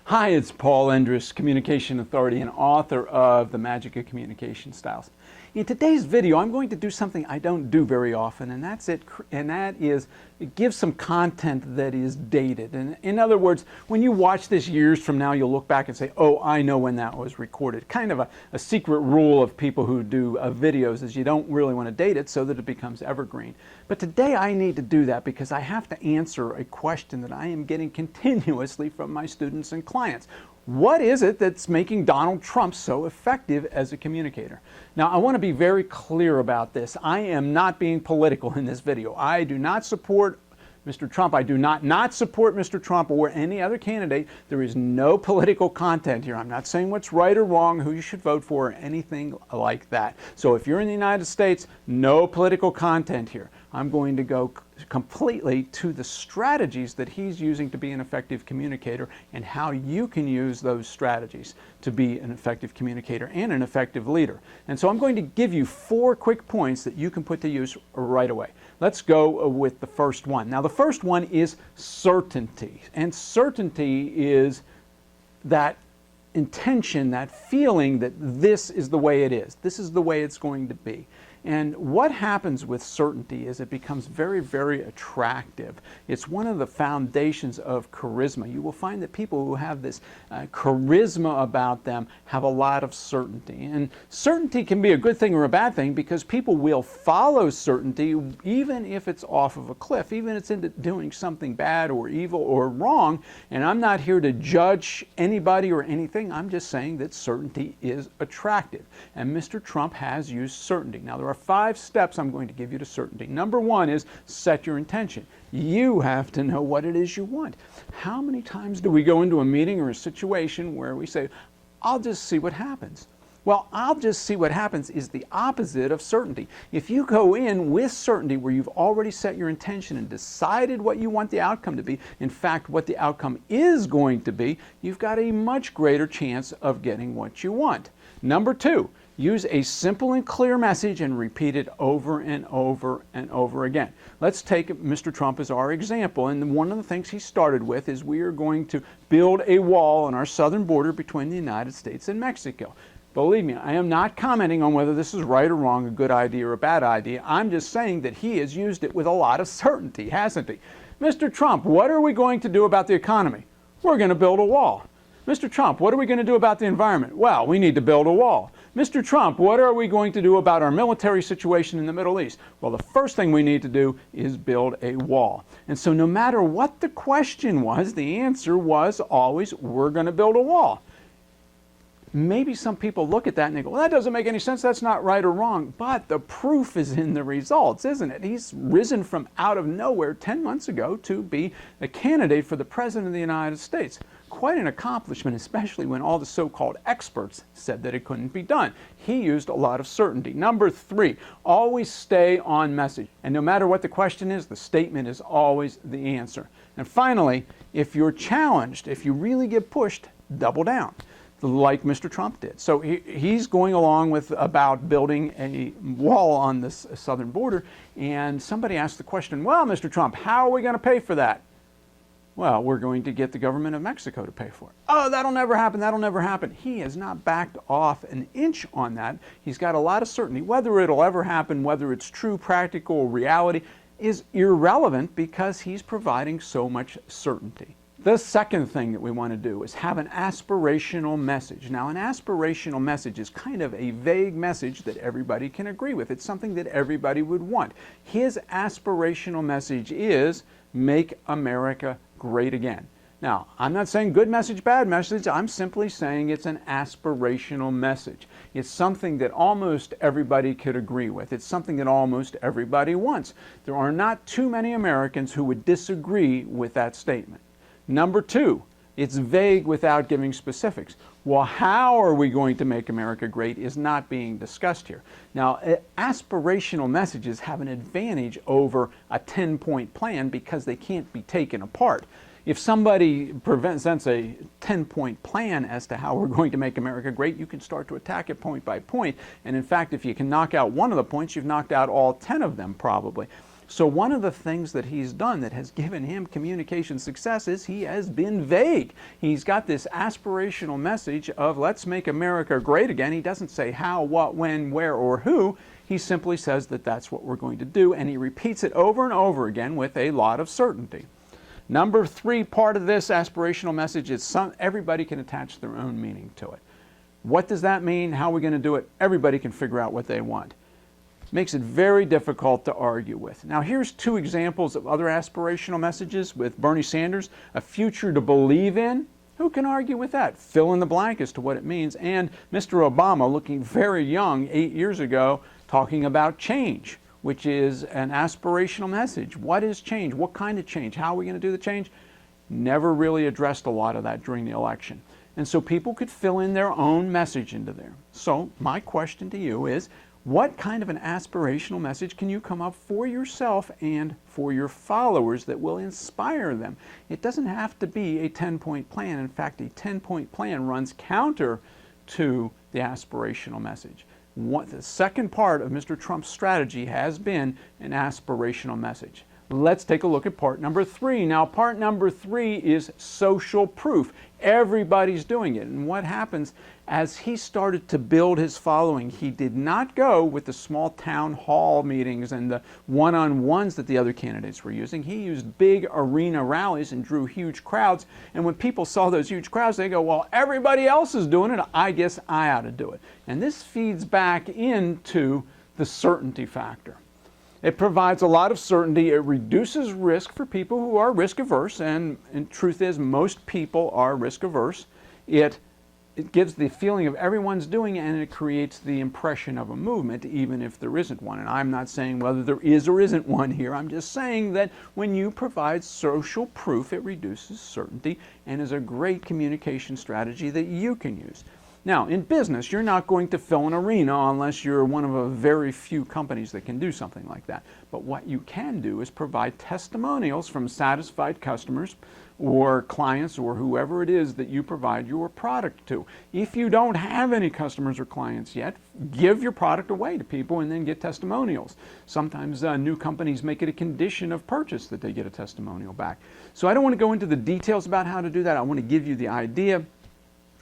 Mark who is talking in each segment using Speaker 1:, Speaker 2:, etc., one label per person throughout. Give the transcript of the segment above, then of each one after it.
Speaker 1: Hi, it's Paul Endres, Communication Authority and author of The Magic of Communication Styles. In today's video, I'm going to do something I don't do very often, and that is give some content that is dated. And in other words, when you watch this years from now, you'll look back and say, oh, I know when that was recorded. Kind of a secret rule of people who do videos is you don't really want to date it so that it becomes evergreen. But today I need to do that because I have to answer a question that I am getting continuously from my students and clients. What is it that's making Donald Trump so effective as a communicator? Now, I want to be very clear about this. I am not being political in this video. I do not support Mr. Trump. I do not support Mr. Trump or any other candidate. There is no political content here. I'm not saying what's right or wrong, who you should vote for, or anything like that. So if you're in the United States, no political content here. I'm going to go completely to the strategies that he's using to be an effective communicator and how you can use those strategies to be an effective communicator and an effective leader. And so I'm going to give you 4 quick points that you can put to use right away. Let's go with the first one. Now, the first one is certainty. And certainty is that intention, that feeling that this is the way it is. This is the way it's going to be. And what happens with certainty is it becomes very, very attractive. It's one of the foundations of charisma. You will find that people who have this charisma about them have a lot of certainty. And certainty can be a good thing or a bad thing because people will follow certainty even if it's off of a cliff, even if it's into doing something bad or evil or wrong. And I'm not here to judge anybody or anything. I'm just saying that certainty is attractive. And Mr. Trump has used certainty. Now, there are 5 steps I'm going to give you to certainty. Number 1 is set your intention. You have to know what it is you want. How many times do we go into a meeting or a situation where we say, I'll just see what happens? Well, I'll just see what happens is the opposite of certainty. If you go in with certainty where you've already set your intention and decided what you want the outcome to be, in fact, what the outcome is going to be, you've got a much greater chance of getting what you want. Number 2, use a simple and clear message and repeat it over and over and over again. Let's take Mr. Trump as our example. And one of the things he started with is we are going to build a wall on our southern border between the United States and Mexico. Believe me, I am not commenting on whether this is right or wrong, a good idea or a bad idea. I'm just saying that he has used it with a lot of certainty, hasn't he? Mr. Trump, what are we going to do about the economy? We're going to build a wall. Mr. Trump, what are we going to do about the environment? Well, we need to build a wall. Mr. Trump, what are we going to do about our military situation in the Middle East? Well, the first thing we need to do is build a wall. And so no matter what the question was, the answer was always, we're going to build a wall. Maybe some people look at that and they go, well, that doesn't make any sense. That's not right or wrong. But the proof is in the results, isn't it? He's risen from out of nowhere 10 months ago to be a candidate for the President of the United States. Quite an accomplishment, especially when all the so-called experts said that it couldn't be done. He used a lot of certainty. Number 3, always stay on message. And no matter what the question is, the statement is always the answer. And finally, if you're challenged, if you really get pushed, double down, like Mr. Trump did. So he's going along with about building a wall on this southern border, and somebody asked the question, well, Mr. Trump, how are we going to pay for that? Well, we're going to get the government of Mexico to pay for it. Oh, that'll never happen, that'll never happen. He has not backed off an inch on that. He's got a lot of certainty. Whether it'll ever happen, whether it's true, practical, reality, is irrelevant because he's providing so much certainty. The second thing that we want to do is have an aspirational message. Now, an aspirational message is kind of a vague message that everybody can agree with. It's something that everybody would want. His aspirational message is, make America great again. Now, I'm not saying good message, bad message. I'm simply saying it's an aspirational message. It's something that almost everybody could agree with. It's something that almost everybody wants. There are not too many Americans who would disagree with that statement. Number 2, it's vague without giving specifics. Well, how are we going to make America great is not being discussed here. Now, aspirational messages have an advantage over a 10-point plan because they can't be taken apart. If somebody presents a 10-point plan as to how we're going to make America great, you can start to attack it point by point. And in fact, if you can knock out one of the points, you've knocked out all 10 of them probably. So one of the things that he's done that has given him communication success is he has been vague. He's got this aspirational message of let's make America great again. He doesn't say how, what, when, where, or who. He simply says that that's what we're going to do, and he repeats it over and over again with a lot of certainty. Number 3 part of this aspirational message is everybody can attach their own meaning to it. What does that mean? How are we going to do it? Everybody can figure out what they want. Makes it very difficult to argue with. Now here's 2 examples of other aspirational messages with Bernie Sanders. A future to believe in. Who can argue with that? Fill in the blank as to what it means. And Mr. Obama, looking very young 8 years ago, talking about change, which is an aspirational message. What is change? What kind of change? How are we going to do the change? Never really addressed a lot of that during the election. And so people could fill in their own message into there. So my question to you is, what kind of an aspirational message can you come up for yourself and for your followers that will inspire them? It doesn't have to be a 10-point plan. In fact, a 10-point plan runs counter to the aspirational message. The second part of Mr. Trump's strategy has been an aspirational message. Let's take a look at part number 3. Now, part number 3 is social proof. Everybody's doing it. And what happens as he started to build his following, he did not go with the small town hall meetings and the one-on-ones that the other candidates were using. He used big arena rallies and drew huge crowds. And when people saw those huge crowds, they go, well, everybody else is doing it. I guess I ought to do it. And this feeds back into the certainty factor. It provides a lot of certainty. It reduces risk for people who are risk averse, and truth is most people are risk averse. It gives the feeling of everyone's doing it, and it creates the impression of a movement even if there isn't one. And I'm not saying whether there is or isn't one here. I'm just saying that when you provide social proof, it reduces certainty and is a great communication strategy that you can use. Now, in business, you're not going to fill an arena unless you're one of a very few companies that can do something like that. But what you can do is provide testimonials from satisfied customers or clients or whoever it is that you provide your product to. If you don't have any customers or clients yet, give your product away to people and then get testimonials. Sometimes new companies make it a condition of purchase that they get a testimonial back. So I don't want to go into the details about how to do that. I want to give you the idea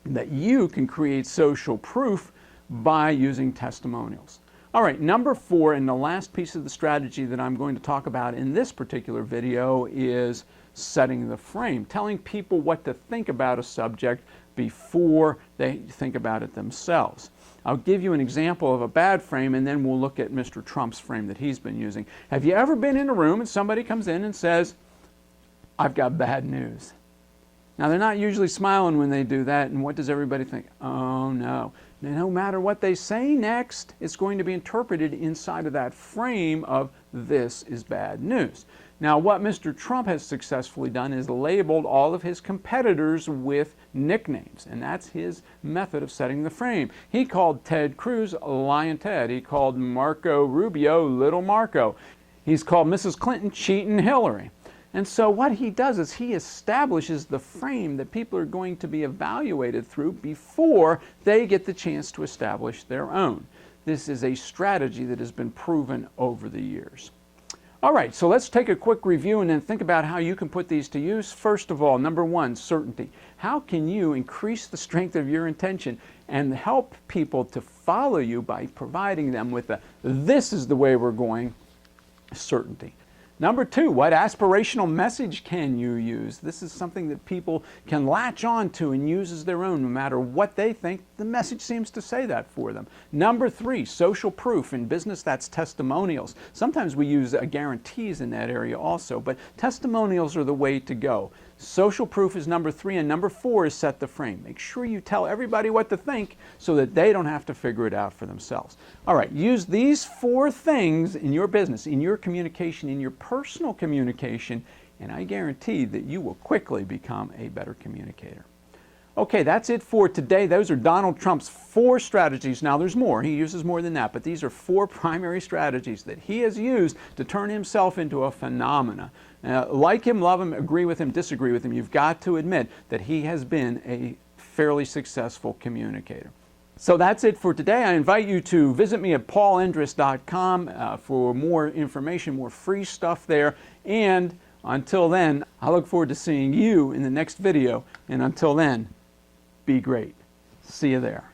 Speaker 1: that you can create social proof by using testimonials. All right, number 4, and the last piece of the strategy that I'm going to talk about in this particular video is setting the frame, telling people what to think about a subject before they think about it themselves. I'll give you an example of a bad frame, and then we'll look at Mr. Trump's frame that he's been using. Have you ever been in a room and somebody comes in and says, "I've got bad news"? Now, they're not usually smiling when they do that, and what does everybody think? Oh, no. No matter what they say next, it's going to be interpreted inside of that frame of this is bad news. Now, what Mr. Trump has successfully done is labeled all of his competitors with nicknames, and that's his method of setting the frame. He called Ted Cruz Lion Ted. He called Marco Rubio Little Marco. He's called Mrs. Clinton Cheatin' Hillary. And so what he does is he establishes the frame that people are going to be evaluated through before they get the chance to establish their own. This is a strategy that has been proven over the years. All right, so let's take a quick review and then think about how you can put these to use. First of all, number 1, certainty. How can you increase the strength of your intention and help people to follow you by providing them with this is the way we're going, certainty. Number 2, what aspirational message can you use? This is something that people can latch on to and use as their own no matter what they think. The message seems to say that for them. Number 3, social proof. In business, that's testimonials. Sometimes we use guarantees in that area also, but testimonials are the way to go. Social proof is number 3, and number 4 is set the frame. Make sure you tell everybody what to think so that they don't have to figure it out for themselves. All right, use these 4 things in your business, in your communication, in your personal communication, and I guarantee that you will quickly become a better communicator. Okay, that's it for today. Those are Donald Trump's 4 strategies. Now, there's more. He uses more than that, but these are 4 primary strategies that he has used to turn himself into a phenomena. Like him, love him, agree with him, disagree with him, you've got to admit that he has been a fairly successful communicator. So that's it for today. I invite you to visit me at paulendris.com for more information, more free stuff there. And until then, I look forward to seeing you in the next video. And until then, be great. See you there.